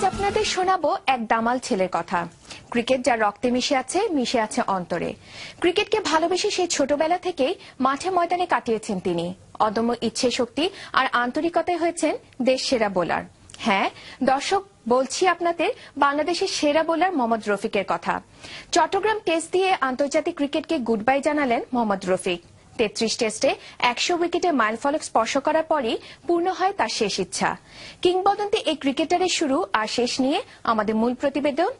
আপনাদের শোনাবো এক দামাল ছেলের কথা। ক্রিকেট যার রক্তে মিশে আছে অন্তরে। ক্রিকেটকে ভালোবেসে সেই ছোটবেলা থেকেই মাঠে ময়দানে কাটিয়েছেন তিনি। অদম্য ইচ্ছে শক্তি আর আন্তরিকতায় হয়েছেন দেশ সেরা বোলার। হ্যাঁ দর্শক, বলছি আপনাদের বাংলাদেশের সেরা বোলার মোহাম্মদ রফিকের কথা। চট্টগ্রাম টেস্ট দিয়ে আন্তর্জাতিক ক্রিকেটকে গুড বাই জানালেন মোহাম্মদ রফিক। 33 টেস্টে 100 উইকেটে মাইলফলক স্পর্শ করার পরই পূর্ণ হয় তার শেষ ইচ্ছা। কিংবদন্তি এই ক্রিকেটারের শুরু আর শেষ নিয়ে আমাদের মূল প্রতিবেদন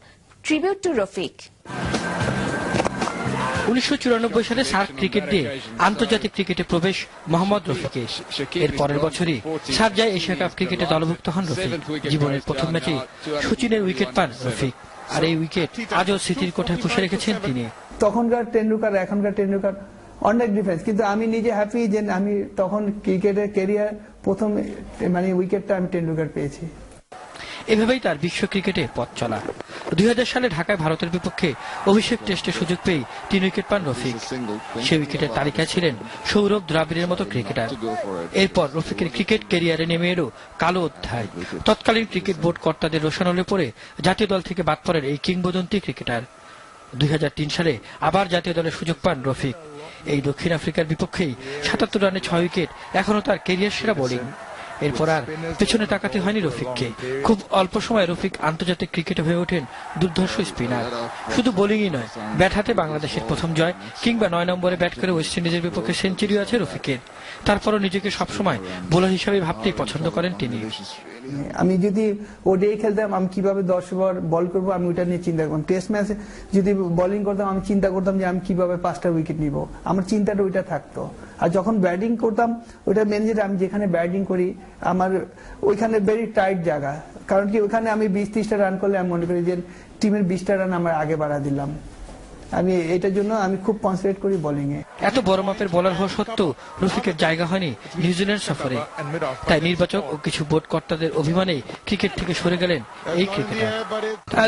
ট্রিবিউট টু রফিক। 1994 সালে সার্ক ক্রিকেট দিয়ে আন্তর্জাতিক ক্রিকেটে প্রবেশ মোহাম্মদ রফিকের। এর পরের বছরই শারজায় এশিয়া কাপ ক্রিকেটে দলভুক্ত হন রফিক। জীবনের প্রথম ম্যাচে সচিনের উইকেট পান রফিক, আর এই উইকেট আজও স্মৃতির কোঠায় পুষে রেখেছেন তিনি। তখনকার টেন্ডুলকার এখনকার টেন্ডুলকার অনেক ডিফারেন্স, কিন্তু আমি নিজে হ্যাপি যে আমি তখন ক্রিকেটের ক্যারিয়ার প্রথম উইকেটটা আমি টেন্ডুলকার পেয়েছি। এভাবেই তার বিশ্ব ক্রিকেটে পথ চলা। 2000 সালে ঢাকায় ভারতের বিপক্ষে অভিষেক টেস্টে সুযোগ পেয়ে 3 উইকেট পান রফিক। সে উইকেটের তালিকায় ছিলেন সৌরভ দ্রাবিড়ের মতো ক্রিকেটার। এরপর রফিকের ক্রিকেট ক্যারিয়ারে নেমে এলো কালো অধ্যায়। তৎকালীন ক্রিকেট বোর্ড কর্তাদের রোষানলে পড়ে জাতীয় দল থেকে বাদ পড়েন এই কিংবদন্তি ক্রিকেটার। 2003 সালে আবার জাতীয় দলের সুযোগ পান রফিক। এই দক্ষিণ আফ্রিকার বিপক্ষেই 77 রানে 6 উইকেট এখনো তার ক্যারিয়ার সেরা বোলিং। এরপর আর পেছনে তাকাতে হয়নি রফিককে। খুব অল্প সময় রফিক আন্তর্জাতিক ক্রিকেটে হয়ে ওঠেন দুর্ধর্ষ স্পিনার। শুধু বোলিংই নয়, ব্যাট হাতে বাংলাদেশের প্রথম জয়, কিংবা 9 নম্বরে ব্যাট করে ওয়েস্ট ইন্ডিজের বিপক্ষে সেঞ্চুরিও আছে রফিকের। তারপরও নিজেকে সবসময় বোলার হিসেবে ভাবতেই পছন্দ করেন তিনি। আমি যদি ওডিআই খেলতাম, আমি কিভাবে 10 ওভার বল করবো, আমি ওইটা নিয়ে চিন্তা করতাম। টেস্ট ম্যাচে যদি বোলিং করতাম, আমি চিন্তা করতাম যে আমি কিভাবে 5টা উইকেট নিব। আমার চিন্তাটা ওইটা থাকতো। আর যখন ব্যাটিং করতাম, ওইটা মেন যেটা, আমি যেখানে ব্যাটিং করি আমার ওইখানে ভেরি টাইট জায়গা। কারণ কি, ওইখানে আমি 20-30টা রান করলে আমি মনে করি যে টিমের 20টা রান আমার আগে বাড়া দিলাম। আমি এটার জন্য আমি খুব কনসেন্ট্রেট করি বোলিং এ। এত বড় মাপের বোলার হওয়া সত্ত্বেও রফিকের জায়গা হয়নি নিউজিল্যান্ড সফরে। তাই নির্বাচক ও কিছু বোর্ড কর্তাদের অভিমানে ক্রিকেট থেকে সরে গেলেন এই ক্রিকেটার।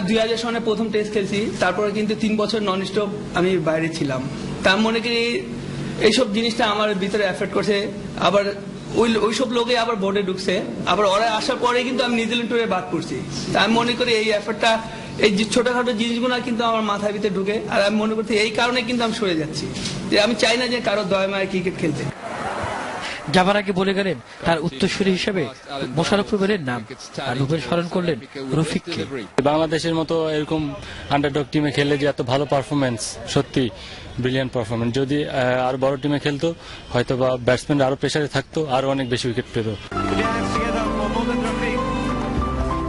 2000 সনে প্রথম টেস্ট খেলছি, তারপরে কিন্তু 3 বছর নন স্টপ আমি বাইরে ছিলাম। তার মনে করি এইসব জিনিসটা আমার ভিতরে এফেক্ট করছে। আবার ওইসব লোকে আবার বোর্ডে ঢুকছে, আবার ওরা আসার পরে কিন্তু আমি নিউজিল্যান্ড টুরে বাদ করছি। তা আমি মনে করি এই এফেক্টটা, এই ছোটখাটো জিনিসগুলো কিন্তু আমার মাথার ভিতরে ঢুকে। আর আমি মনে করছি এই কারণে কিন্তু আমি সরে যাচ্ছি, যে আমি চাই না যে কারো দয়া মায়ের ক্রিকেট খেলতে। যাবার আগে বলে গেলেন তার উত্তরসূরি হিসেবে মোশাররফ রুবেলের নাম, আর রুবেল স্মরণ করলেন রফিককে। বাংলাদেশের মতো এরকম আন্ডারডগ টিমে খেললে যে এত ভালো পারফরমেন্স, সত্যি ব্রিলিয়ান্ট পারফরমেন্স। যদি আরো বড় টিমে খেলতো, হয়তো বা ব্যাটসম্যান আরো প্রেসারে থাকতো, আরো অনেক বেশি উইকেট পেত।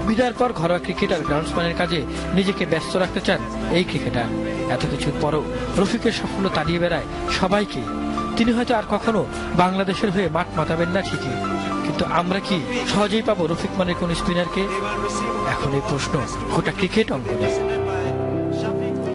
বিদায়ের পর ঘরোয়া ক্রিকেটার গ্রাউন্ডসম্যানের কাজে নিজেকে ব্যস্ত রাখতে চান এই ক্রিকেটার। এত কিছুর পরও রফিকের সাফল্য তাড়িয়ে বেড়ায় সবাইকে। তিনি হয়তো আর কখনো বাংলাদেশের হয়ে মাঠ মাতাবেন না ঠিকই, কিন্তু আমরা কি সহজেই পাবো রফিক মানের কোন স্পিনারকে? এখন এই প্রশ্ন গোটা ক্রিকেট অঙ্গনে।